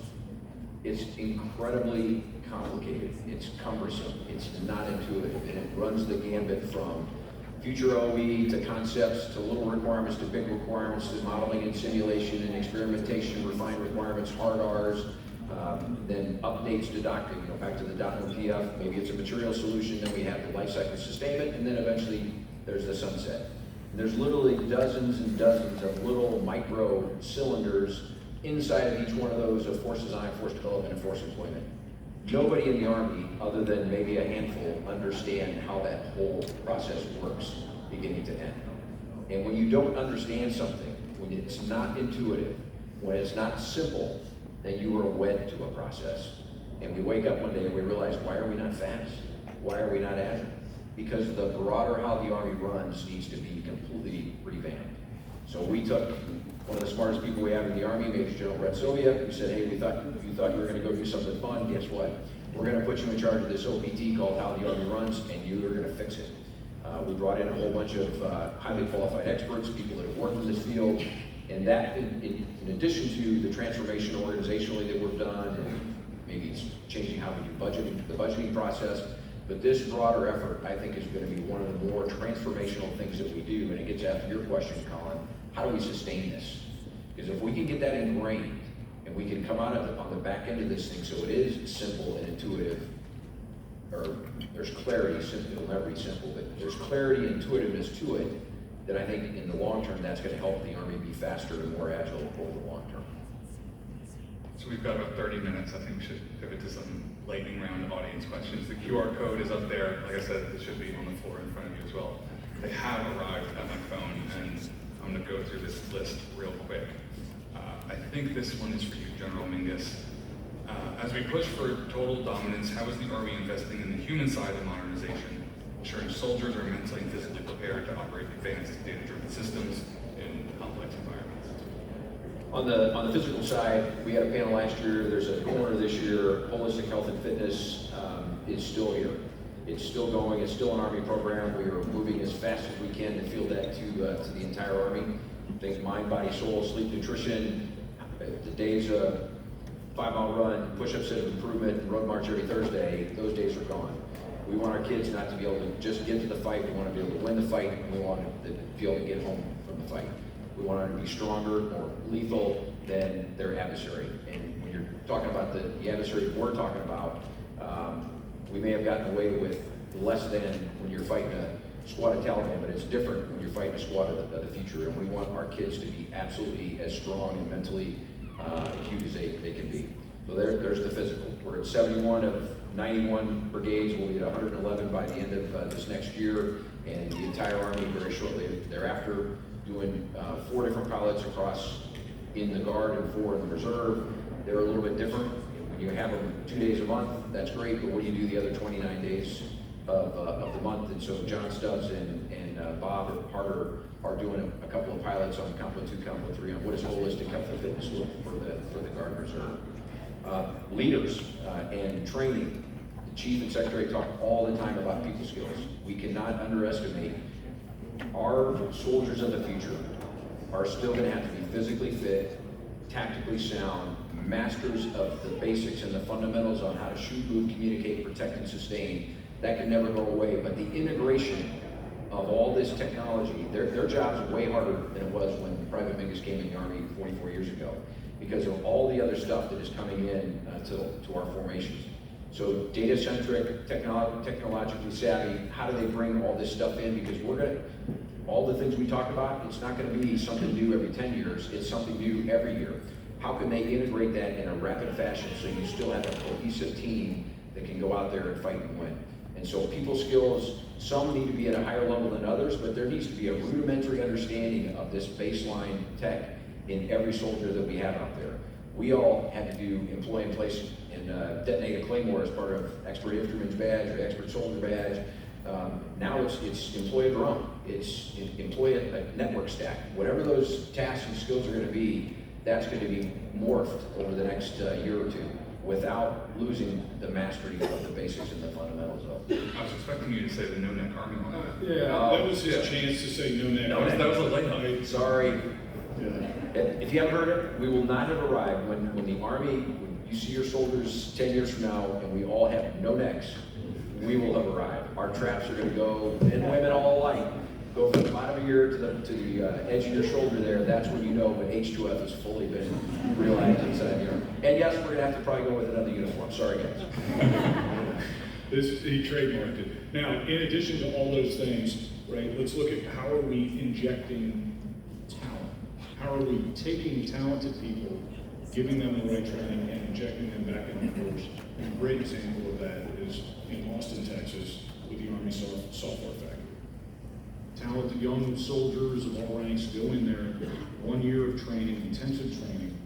C: It's incredibly complicated. It's cumbersome. It's not intuitive. And it runs the gambit from future OE to concepts to little requirements to big requirements to modeling and simulation and experimentation, refined requirements, hard R's, then updates to doctrine, back to the .NPF. Maybe it's a material solution, then we have the life cycle sustainment, and then eventually there's the sunset. And there's literally dozens and dozens of little micro cylinders inside of each one of those of force design, force development, and force employment. Nobody in the Army, other than maybe a handful, understand how that whole process works, beginning to end. And when you don't understand something, when it's not intuitive, when it's not simple, then you are wed to a process. And we wake up one day and we realize, why are we not fast? Why are we not agile? Because the broader how the Army runs needs to be completely revamped. So we took one of the smartest people we have in the Army, Major General Brett Sylvia, who said, hey, you thought you were going to go do something fun. Guess what? We're going to put you in charge of this OPT called How the Army Runs, and you are going to fix it. We brought in a whole bunch of highly qualified experts, people that have worked in this field, and that, in addition to the transformation organizationally that we've done, and maybe it's changing how we do budgeting, the budgeting process, but this broader effort, I think, is going to be one of the more transformational things that we do, and it gets after your question, Colin. How do we sustain this? Because if we can get that ingrained, and we can come out of on the back end of this thing so it is simple and intuitive, or there's clarity, it'll never be simple, but there's clarity and intuitiveness to it, then I think in the long term that's going to help the Army be faster and more agile over the long term.
B: So we've got about 30 minutes. I think we should pivot to some lightning round audience questions. The QR code is up there. Like I said, it should be on the floor in front of you as well. They have arrived at my phone, and I'm going to go through this list real quick. I think this one is for you, General Mingus. As we push for total dominance, how is the Army investing in the human side of modernization, ensuring soldiers are mentally and physically prepared to operate advanced data-driven systems in complex environments?
C: On the physical side, we had a panel last year. There's a corner this year. Holistic health and fitness is still here. It's still going. It's still an Army program. We are moving as fast as we can to field that to the entire Army. Things mind, body, soul, sleep, nutrition. The days of 5-mile run, push-up set of improvement, and road march every Thursday, those days are gone. We want our kids not to be able to just get to the fight. We want to be able to win the fight, and we want to be able to get home from the fight. We want them to be stronger, more lethal than their adversary. And when you're talking about the adversary we're talking about, we may have gotten away with less than when you're fighting a squad of Taliban, but it's different when you're fighting a squad of the future. And we want our kids to be absolutely as strong and mentally acute as they can be. So there's the physical. We're at 71 of 91 brigades. We'll be at 111 by the end of this next year, and the entire Army very shortly thereafter, doing 4 different pilots across in the Guard and 4 in the Reserve. They're a little bit different. When you have them 2 days a month, that's great, but what do you do the other 29 days of the month? And so John Stubbs and Bob Harder are doing a couple of pilots on Compo 2, Compo 3 on what is holistic health and fitness for the Guard and Reserve. Leaders and training. The Chief and Secretary talk all the time about people skills. We cannot underestimate our soldiers of the future are still going to have to be physically fit, tactically sound, masters of the basics and the fundamentals on how to shoot, move, communicate, protect, and sustain. That can never go away, but the integration of all this technology, their job's way harder than it was when Private Mingus came in the Army 44 years ago, because of all the other stuff that is coming in to our formations. So data-centric, technologically savvy, how do they bring all this stuff in? Because all the things we talked about, it's not gonna be something new every 10 years, it's something new every year. How can they integrate that in a rapid fashion so you still have a cohesive team that can go out there and fight and win? And so people skills, some need to be at a higher level than others, but there needs to be a rudimentary understanding of this baseline tech in every soldier that we have out there. We all had to do employ in place and detonate a claymore as part of expert infantryman's badge or expert soldier badge. Now it's employ a drone, it's employ a network stack. Whatever those tasks and skills are going to be, that's going to be morphed over the next year or two without losing the mastery of the basics and the fundamentals of it.
B: I was expecting you to say the no-neck Army on that.
D: Yeah, that was his chance to say no neck.
B: That was a layup.
C: Sorry.
D: Yeah.
C: If you haven't heard it, we will not have arrived when the Army, when you see your soldiers 10 years from now and we all have no necks, we will have arrived. Our traps are going to go, men and women all alike, go from the bottom of your ear to the edge of your shoulder there. That's when you know when H2F has fully been realized inside your arm. And yes, we're going to have to probably go with another uniform. Sorry, guys.
D: He trademarked it. Now, in addition to all those things, right, let's look at how are we injecting talent? How are we taking talented people, giving them the right training, and injecting them back in the force? And a great example of that is in Austin, Texas, with the Army Software Factory. Talented young soldiers of all ranks go in there, 1 year of training, intensive training,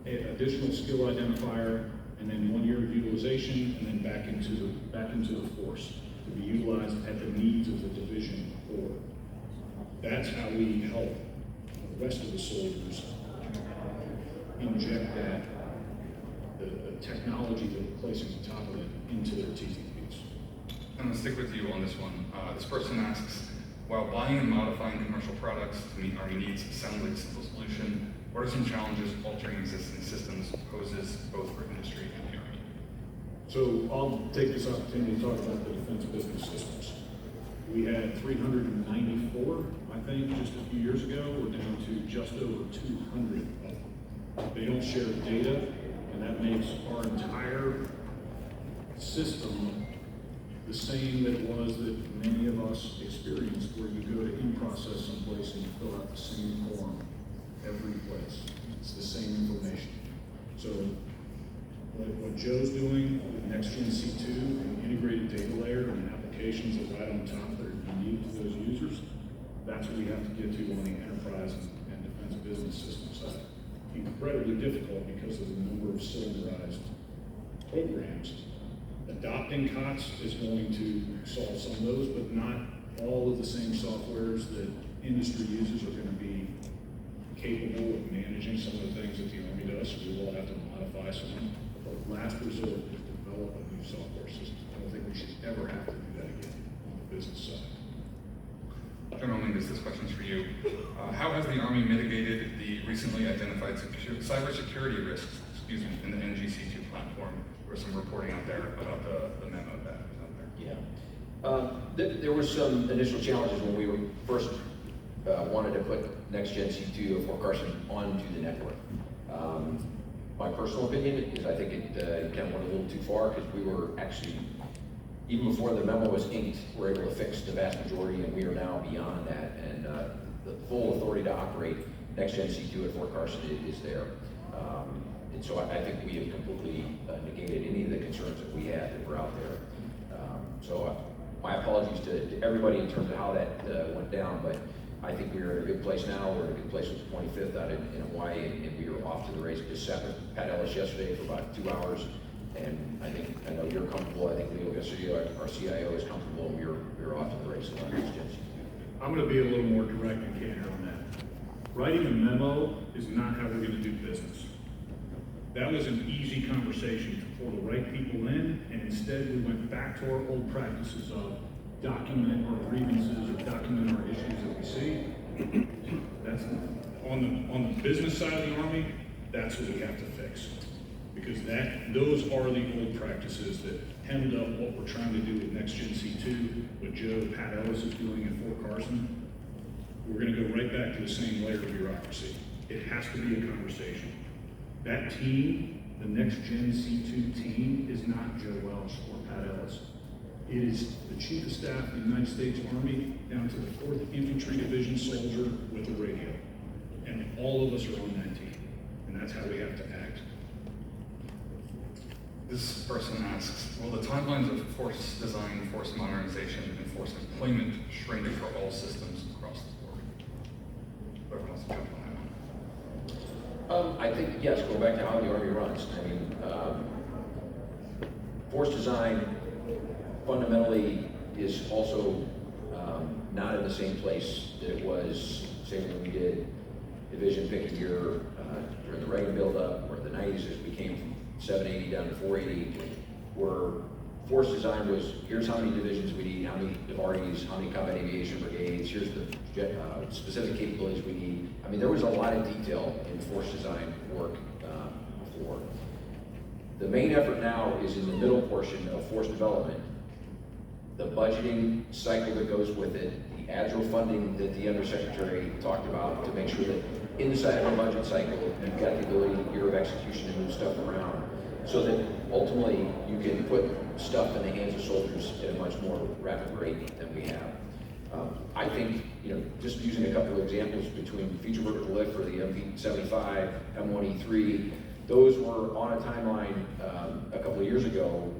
D: additional skill identifier, and then 1 year of utilization, and then back into the force to be utilized at the needs of the division or. That's how we help the rest of the soldiers inject that the technology that we're placing on top of it into their TTPs.
B: I'm going to stick with you on this one. This person asks, while buying and modifying commercial products to meet Army needs sounds like a simple solution, what are some challenges altering existing systems poses both for industry and the Army?
D: So I'll take this opportunity to talk about the defense business systems. We had 394, I think, just a few years ago. We're down to just over 200 of them. They don't share data, and that makes our entire system the same that it was that many of us experienced, where you go to in-process someplace and you fill out the same form every place. It's the same information. So what Joe's doing with NextGen C2, an integrated data layer and applications that right on top that are unique to those users, that's what we have to get to on the enterprise and defense business system side. Incredibly difficult because of the number of cylinderized programs. Adopting COTS is going to solve some of those, but not all of the same softwares that industry users are going to be capable of managing some of the things that the Army does, so we will have to modify some. But last resort is develop a new software system. I don't think we should ever have to do that again on the business side.
B: General Mingus, this question's for you. How has the Army mitigated the recently identified cybersecurity risks, in the NGC2 platform? There was some reporting out there about the memo that was out there.
C: Yeah. There were some initial challenges when we were first wanted to put Next Gen C2 of Fort Carson onto the network. My personal opinion is I think it kind of went a little too far because we were actually, even before the memo was inked, we're able to fix the vast majority, and we are now beyond that. And the full authority to operate Next Gen C2 at Fort Carson is there. And so I think we have completely negated any of the concerns that we had that were out there. My apologies to everybody in terms of how that went down, but I think we're in a good place now. We're in a good place with the 25th out in Hawaii, and we were off to the race. Just sat with Pat Ellis yesterday for about 2 hours, and I know you're comfortable. I think Leo Garcia, our CIO, is comfortable, and we're off to the race on Next Gen C2.
D: I'm gonna be a little more direct and candid on that. Writing a memo is not how we're gonna do business. That was an easy conversation to pull the right people in, and instead we went back to our old practices of document our grievances or document our issues that we see. That's on the business side of the Army, that's what we have to fix. Because those are the old practices that hemmed up what we're trying to do with Next Gen C2, what Pat Ellis is doing at Fort Carson. We're gonna go right back to the same layer of bureaucracy. It has to be a conversation. That team, the Next Gen C2 team, is not Joe Welch or Pat Ellis. It is the Chief of Staff of the United States Army down to the 4th Infantry Division soldier with a radio. And all of us are on that team. And that's how we have to act.
B: This person asks, will the timelines of force design, force modernization, and force employment shrink for all systems across the board? Whoever wants to jump on that one.
C: I think, yes, going back to how the Army runs. I mean, force design fundamentally is also not in the same place that it was, say, when we did division pick a year during the Reagan buildup, or the 90s as we came from 780 down to 480, where force design was, here's how many divisions we need, how many DIVARTIs, how many combat aviation brigades, here's the specific capabilities we need. I mean, there was a lot of detail in force design work before. The main effort now is in the middle portion of force development. The budgeting cycle that goes with it, the agile funding that the Undersecretary talked about to make sure that inside of a budget cycle, you've got the ability, year of execution, to move stuff around, so that ultimately you can put stuff in the hands of soldiers at a much more rapid rate than we have. I think, just using a couple of examples between Feature Vertical Lift for the MV-75, M1E3, those were on a timeline a couple of years ago,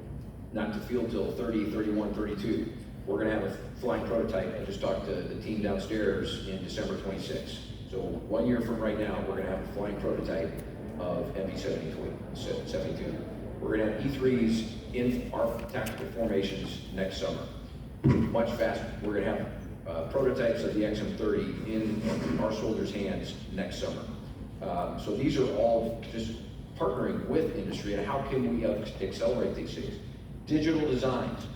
C: not to field till 30, 31, 32. We're gonna have a flying prototype. I just talked to the team downstairs in December 26. So 1 year from right now, we're gonna have a flying prototype of MV-72. We're gonna have E3s in our tactical formations next summer. Much faster. We're gonna have prototypes of the XM30 in our soldiers' hands next summer. So these are all just partnering with industry, and how can we accelerate these things? Digital designs.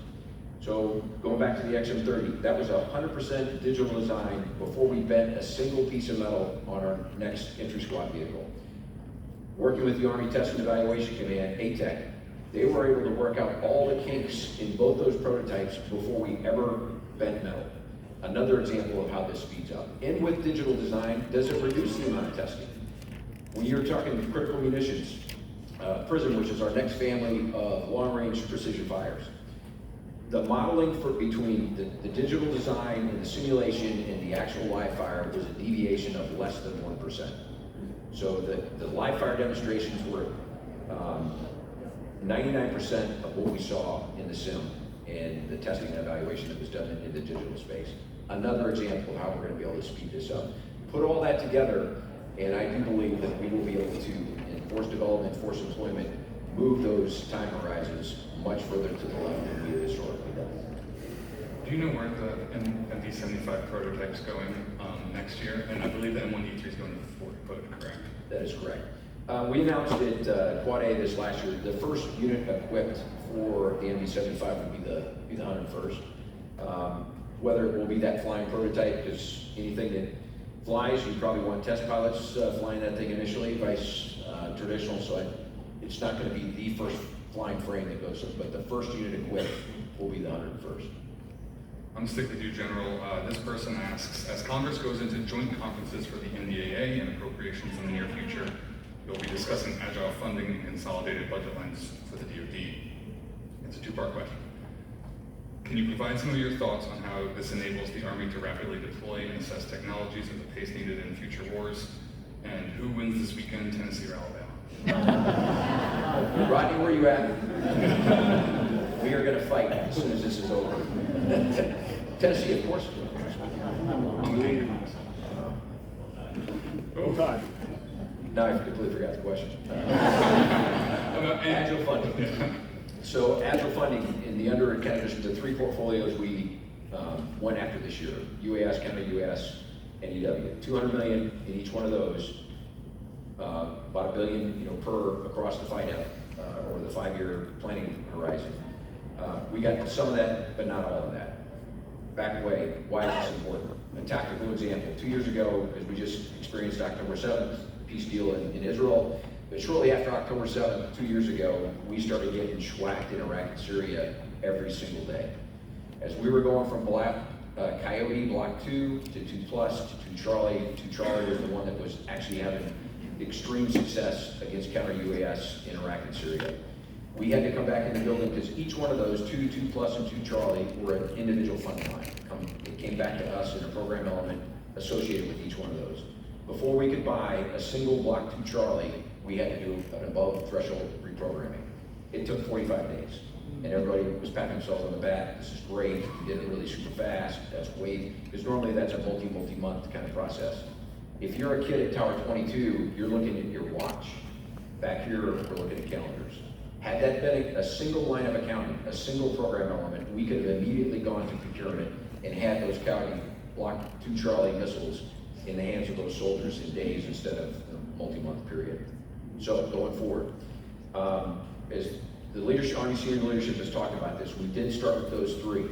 C: So going back to the XM30, that was 100% digital design before we bent a single piece of metal on our next entry squad vehicle. Working with the Army Test and Evaluation Command, ATEC, they were able to work out all the kinks in both those prototypes before we ever bent metal. Another example of how this speeds up. And with digital design, does it reduce the amount of testing? When you're talking critical munitions, PRISM, which is our next family of long-range precision fires, the modeling between the digital design and the simulation and the actual live fire was a deviation of less than 1%. So the live fire demonstrations were 99% of what we saw in the sim and the testing and evaluation that was done in the digital space. Another example of how we're going to be able to speed this up. Put all that together, and I do believe that we will be able to, in force development, force employment, move those time horizons much further to the left than we have historically done.
B: Do you know where the MV-75 prototype's going next year? And I believe the M1E3 is going to Fort Hood, correct?
C: That is correct. We announced at Quad A this last year, the first unit equipped for the MV-75 would be the 101st. Whether it will be that flying prototype, because anything that flies, you probably want test pilots flying that thing initially, vice traditional, so it's not going to be the first flying frame that goes in, but the first unit equipped will be the 101st.
B: I'm gonna stick with you, General. This person asks, as Congress goes into joint conferences for the NDAA and appropriations in the near future, you'll be discussing agile funding and consolidated budget lines for the DoD. It's a two-part question. Can you provide some of your thoughts on how this enables the Army to rapidly deploy and assess technologies at the pace needed in future wars? And who wins this weekend, Tennessee or Alabama?
C: Rodney, where are you at? We are going to fight as soon as this is over. Tennessee, of course.
D: Go Tide.
C: Now I completely forgot the question.
B: And-
C: Agile funding. So agile funding in the kind of just the three portfolios we went after this year: UAS, counter UAS, and EW. 200 million in each one of those. About $1 billion, per across the FIDEP or the 5-year planning horizon. We got some of that, but not all of that. Back away. Why is this important? A tactical example. 2 years ago, as we just experienced October 7th, peace deal in Israel. But shortly after October 7th, 2 years ago, we started getting schwacked in Iraq and Syria every single day. As we were going from Coyote Block 2 to 2 Plus to 2 Charlie. 2 Charlie was the one that was actually having extreme success against counter UAS in Iraq and Syria. We had to come back in the building because each one of those 2 Plus, and 2 Charlie were an individual funding line. It came back to us in a program element associated with each one of those. Before we could buy a single Block 2 Charlie, we had to do an above threshold reprogramming. It took 45 days. And everybody was patting themselves on the back. This is great. You did it really super fast. That's way, because normally that's a multi-month kind of process. If you're a kid at Tower 22, you're looking at your watch. Back here, we're looking at calendars. Had that been a single line of accounting, a single program element, we could have immediately gone to procurement and had those Coyote Block 2 Charlie missiles in the hands of those soldiers in days instead of a multi-month period. So going forward, as the leadership, Army senior leadership has talked about this, we did start with those three.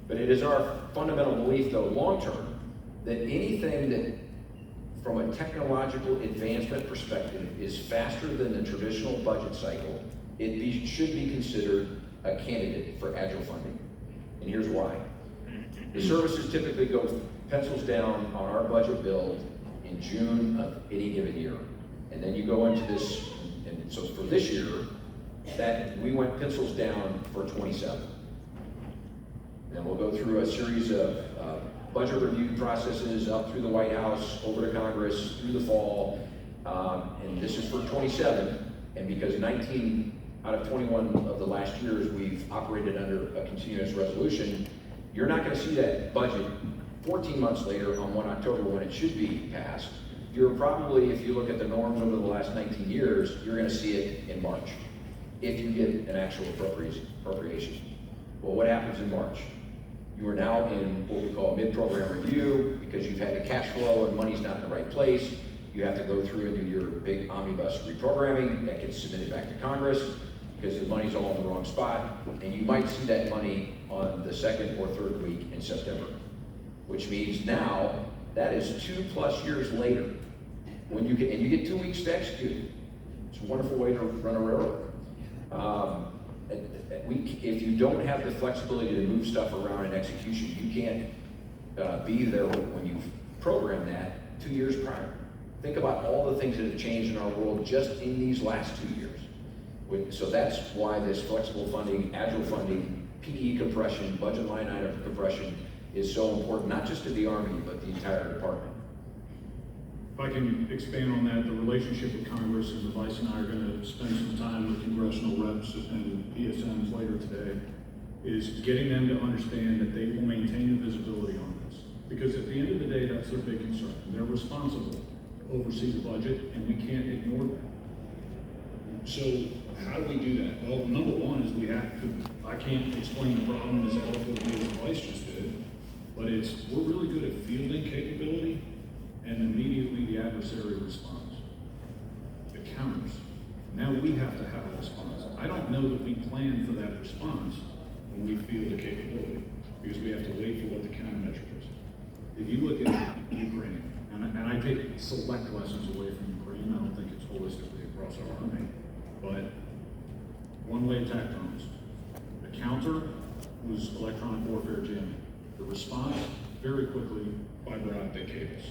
C: But it is our fundamental belief, though, long-term, that anything that, from a technological advancement perspective, is faster than the traditional budget cycle, should be considered a candidate for agile funding. And here's why. The services typically go pencils down on our budget build in June of any given year. And then you go into this, and so for this year, that we went pencils down for 27. Then we'll go through a series of budget review processes up through the White House, over to Congress, through the fall, and this is for 27. And because 19 out of 21 of the last years we've operated under a continuous resolution, you're not going to see that budget 14 months later on 1 October when it should be passed. You're probably, if you look at the norms over the last 19 years, you're going to see it in March, if you get an actual appropriation. Well, what happens in March? You are now in what we call a mid-program review because you've had the cash flow and money's not in the right place. You have to go through and do your big omnibus reprogramming that gets submitted back to Congress because the money's all in the wrong spot. And you might see that money on the 2nd or 3rd week in September, which means now that is 2+ years later when you get 2 weeks to execute. It's a wonderful way to run a railroad. If you don't have the flexibility to move stuff around in execution, you can't be there when you've programmed that 2 years prior. Think about all the things that have changed in our world just in these last 2 years. So that's why this flexible funding, agile funding, PE compression, budget line item compression is so important, not just to the Army, but the entire department.
D: If I can expand on that, the relationship with Congress, and the Vice and I are going to spend some time with congressional reps and PSMs later today, is getting them to understand that they will maintain the visibility on this. Because at the end of the day, that's their big concern. They're responsible to oversee the budget, and we can't ignore that. So how do we do that? Well, number one is we have to, I can't explain the problem as eloquently as the Vice just did, but we're really good at fielding capability, and immediately the adversary responds. It counters. Now we have to have a response. I don't know that we plan for that response when we field the capability, because we have to wait for what the countermeasure is. If you look at Ukraine, and I take select lessons away from Ukraine, I don't think it's holistically across our army, but one-way attack drones. The counter was electronic warfare jamming. The response, very quickly, fiber optic cables.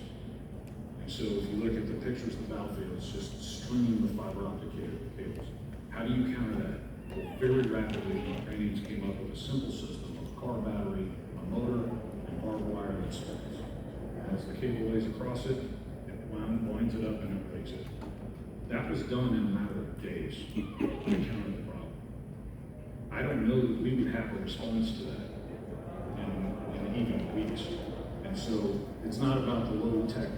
D: And so if you look at the pictures of the battlefield, it's just a stream of fiber optic cables. How do you counter that? Well, very rapidly, the Ukrainians came up with a simple system of a car battery, a motor, and barbed wire that spins. As the cable lays across it, it winds it up and it breaks it. That was done in a matter of days to counter the problem. I don't know that we would have a response to that in even weeks. And so it's not about the low-tech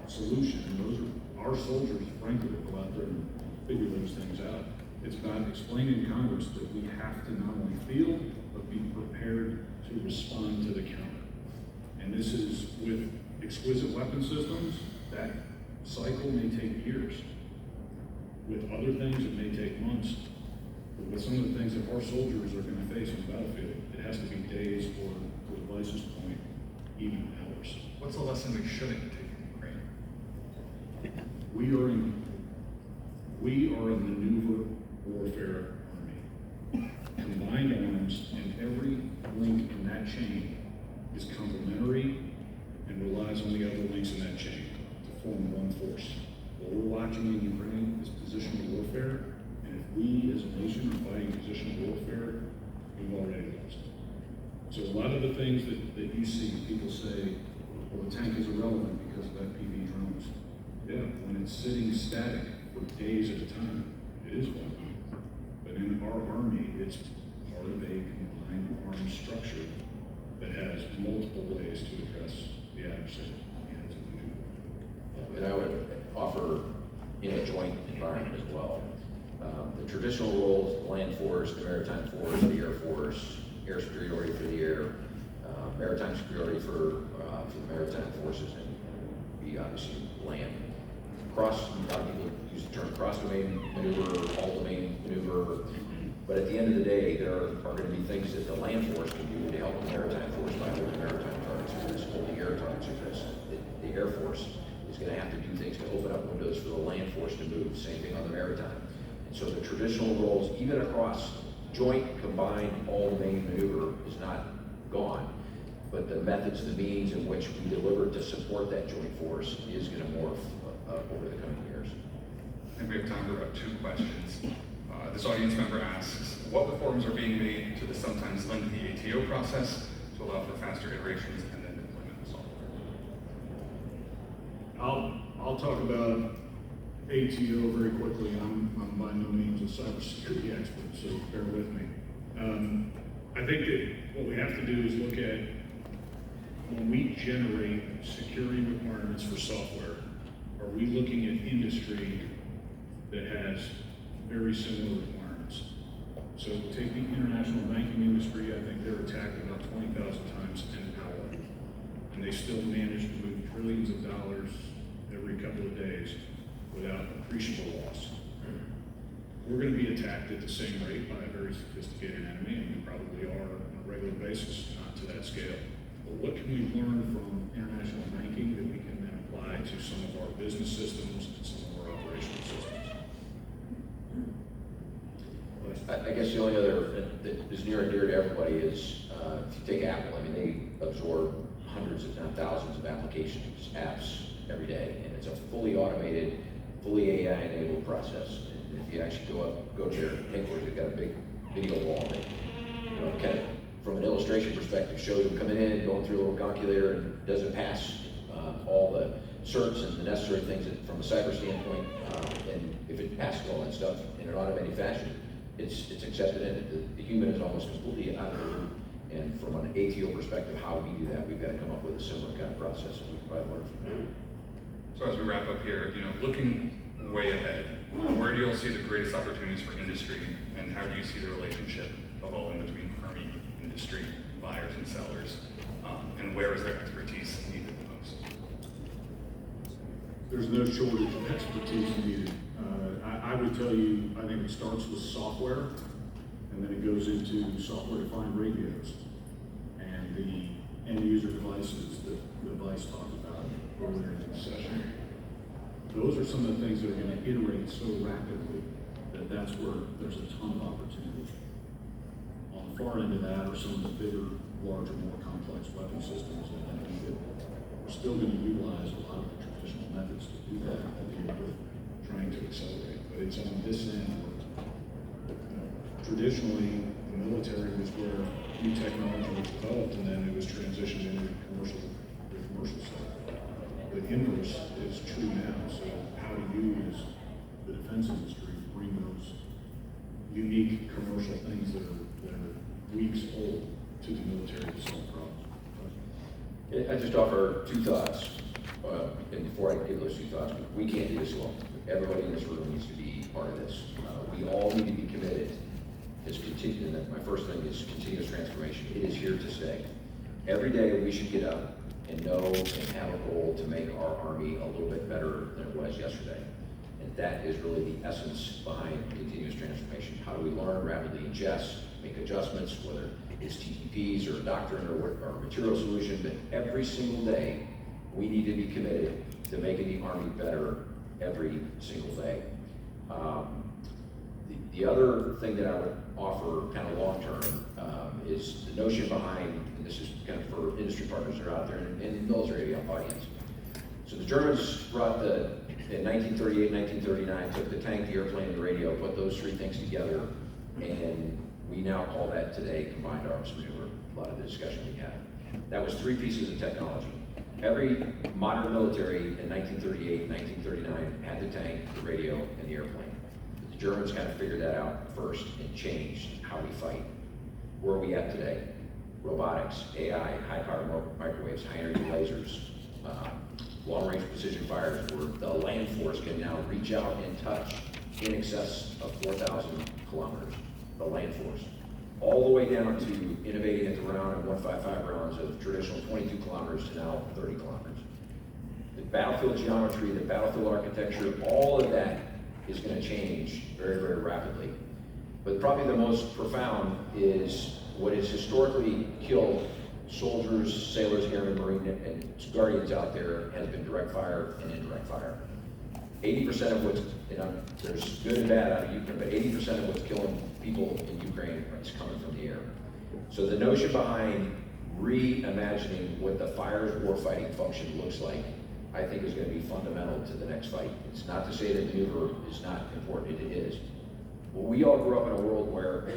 D: solution. And those are our soldiers, frankly, that go out there and figure those things out. It's about explaining to Congress that we have to not only field, but be prepared to respond to the counter. And this is with exquisite weapon systems, that cycle may take years. With other things, it may take months. But with some of the things that our soldiers are going to face on the battlefield, it has to be days or, to the Vice's point, even hours.
B: What's the lesson we shouldn't take from Ukraine?
D: We are a maneuver warfare army. Combined arms, and every link in that chain is complementary and relies on the other links in that chain to form one force. What we're watching in Ukraine is positional warfare, and if we as a nation are fighting positional warfare, we've already lost. So a lot of the things that you see, people say, well, the tank is irrelevant because of FPV drones. Yeah, when it's sitting static for days at a time, it is one. But in our army, it's part of a combined armed structure that has multiple ways to address the adversary and to maneuver.
C: And I would offer in a joint environment as well. The traditional roles, the land force, the maritime force, the air force, air superiority for the air, maritime superiority for the maritime forces, and be obviously land. A lot of people use the term cross-domain maneuver, all-domain maneuver, but at the end of the day, there are going to be things that the land force can do to help the maritime force by holding maritime targets or this, holding air targets or this. The Air Force is going to have to do things to open up windows for the land force to move, same thing on the maritime. And so the traditional roles, even across joint, combined, all-domain maneuver is not gone, but the methods, the means in which we deliver to support that joint force is going to morph over the coming years.
B: I think we have time for about 2 questions. This audience member asks, what reforms are being made to the sometimes lengthy ATO process to allow for faster iterations and then deployment of software?
D: I'll talk about ATO very quickly. I'm by no means a cybersecurity expert, so bear with me. I think that what we have to do is look at when we generate security requirements for software, are we looking at industry that has very similar requirements? So take the international banking industry, I think they're attacked about 20,000 times an hour. And they still manage to move trillions of dollars every couple of days without appreciable loss. We're going to be attacked at the same rate by a very sophisticated enemy, and we probably are on a regular basis, not to that scale. But what can we learn from international banking that we can then apply to some of our business systems and some of our operational systems?
C: I guess the only other that is near and dear to everybody is if you take Apple, I mean, they absorb hundreds, if not thousands, of applications, apps every day, and it's a fully automated, fully AI-enabled process. And if you actually go to their headquarters, they've got a big video wall that, you know, kind of from an illustration perspective, shows them coming in, going through a little calculator, and doesn't pass all the certs and the necessary things from a cyber standpoint. And if it passes all that stuff in an automated fashion, it's accepted in. The human is almost completely out of the loop. And from an ATO perspective, how we do that, we've got to come up with a similar kind of process, and we can probably learn from that.
B: So as we wrap up here, you know, looking way ahead, where do you all see the greatest opportunities for industry, and how do you see the relationship evolving between Army, industry, buyers and sellers, and where is their expertise needed the most?
D: There's no shortage of expertise needed. I would tell you, I think it starts with software, and then it goes into software-defined radios and the end-user devices that the Vice talked about earlier in the session. Those are some of the things that are going to iterate so rapidly that that's where there's a ton of opportunity. On the far end of that are some of the bigger larger, more complex weapon systems, and I think that we're still going to utilize a lot of the traditional methods to do that, albeit with trying to accelerate. But it's on this end where, traditionally, the military was where new technology was developed, and then it was transitioned into the commercial side. The inverse is true now. So how do you, as the defense industry, bring those unique commercial things that are weeks old to the military to solve problems?
C: I just offer two thoughts, and before I give those two thoughts, we can't do this alone. Everybody in this room needs to be part of this. We all need to be committed. My first thing is continuous transformation. It is here to stay. Every day we should get up and know and have a goal to make our Army a little bit better than it was yesterday. And that is really the essence behind continuous transformation. How do we learn, rapidly ingest, make adjustments, whether it's TTPs or a doctrine or a material solution, but every single day we need to be committed to making the Army better every single day. The other thing that I would offer kind of long-term is the notion behind, and this is kind of for industry partners that are out there and the military audience. So the Germans brought in 1938, 1939, took the tank, the airplane, and the radio, put those three things together, and we now call that today combined arms maneuver, a lot of the discussion we had. That was three pieces of technology. Every modern military in 1938, 1939 had the tank, the radio, and the airplane. The Germans kind of figured that out first and changed how we fight. Where are we at today? Robotics, AI, high-power microwaves, high-energy lasers, long-range precision fires, where the land force can now reach out and touch in excess of 4,000 kilometers, the land force. All the way down to innovating at the round and 155 rounds of traditional 22 kilometers to now 30 kilometers. The battlefield geometry, the battlefield architecture, all of that is going to change very, very rapidly. But probably the most profound is what has historically killed soldiers, sailors, airmen, marine, and guardians out there has been direct fire and indirect fire. 80% of what's, there's good and bad out of Ukraine, but 80% of what's killing people in Ukraine is coming from the air. So the notion behind reimagining what the fire's warfighting function looks like, I think is going to be fundamental to the next fight. It's not to say that maneuver is not important, it is. But we all grew up in a world where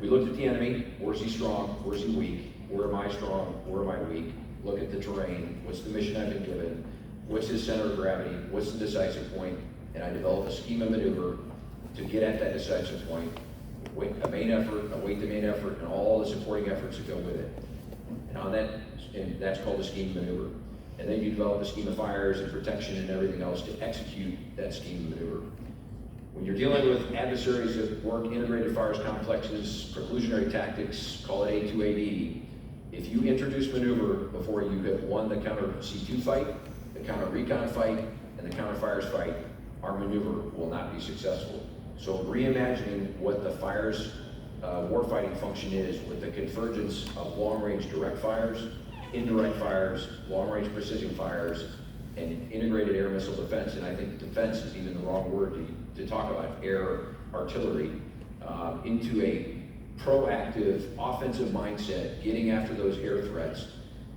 C: we looked at the enemy, where's he strong, where's he weak, where am I strong, where am I weak, look at the terrain, what's the mission I've been given, what's his center of gravity, what's the decisive point, and I develop a scheme of maneuver to get at that decisive point, a main effort, await the main effort, and all the supporting efforts that go with it. And that's called a scheme of maneuver. And then you develop a scheme of fires and protection and everything else to execute that scheme of maneuver. When you're dealing with adversaries that work integrated fires complexes, preclusionary tactics, call it A2AD, if you introduce maneuver before you have won the counter C2 fight, the counter recon fight, and the counter fires fight, our maneuver will not be successful. So reimagining what the fires warfighting function is with the convergence of long-range direct fires, indirect fires, long-range precision fires, and integrated air missile defense, and I think defense is even the wrong word to talk about air artillery, into a proactive offensive mindset, getting after those air threats.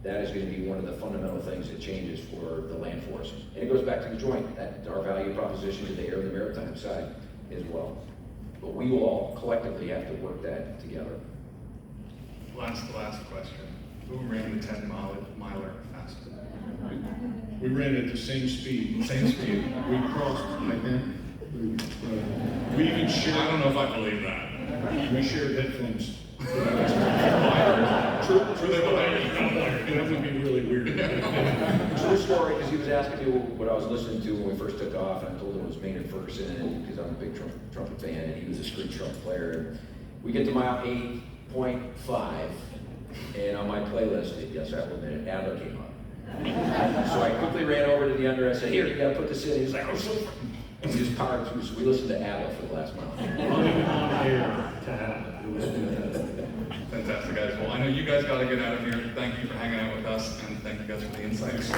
C: That is going to be one of the fundamental things that changes for the land force. And it goes back to the joint, our value proposition to the air and the maritime side as well. But we will all collectively have to work that together.
B: Last question. Who ran the 10-miler fastest?
D: We ran at the same speed.
B: Same speed.
D: We crossed, I think. We even
B: I
D: shared.
B: don't know if I believe that.
D: We shared headphones.
B: True, they were
D: That would be really weird.
C: True story, because he was asking me what I was listening to when we first took off, and I told him it was Maynard Ferguson, because I'm a big trumpet fan, and he was a street trumpet player. And we get to mile 8.5, and on my playlist, yes, I will admit it, ABBA came up. So I quickly ran over to the under, I said, here, you gotta put this in. He was like, oh, so. And we just powered through, so we listened to ABBA for the last mile.
D: Running on air to have it. It was fantastic.
B: Fantastic, guys. Well, I know you guys got to get out of here. Thank you for hanging out with us, and thank you guys for the insights.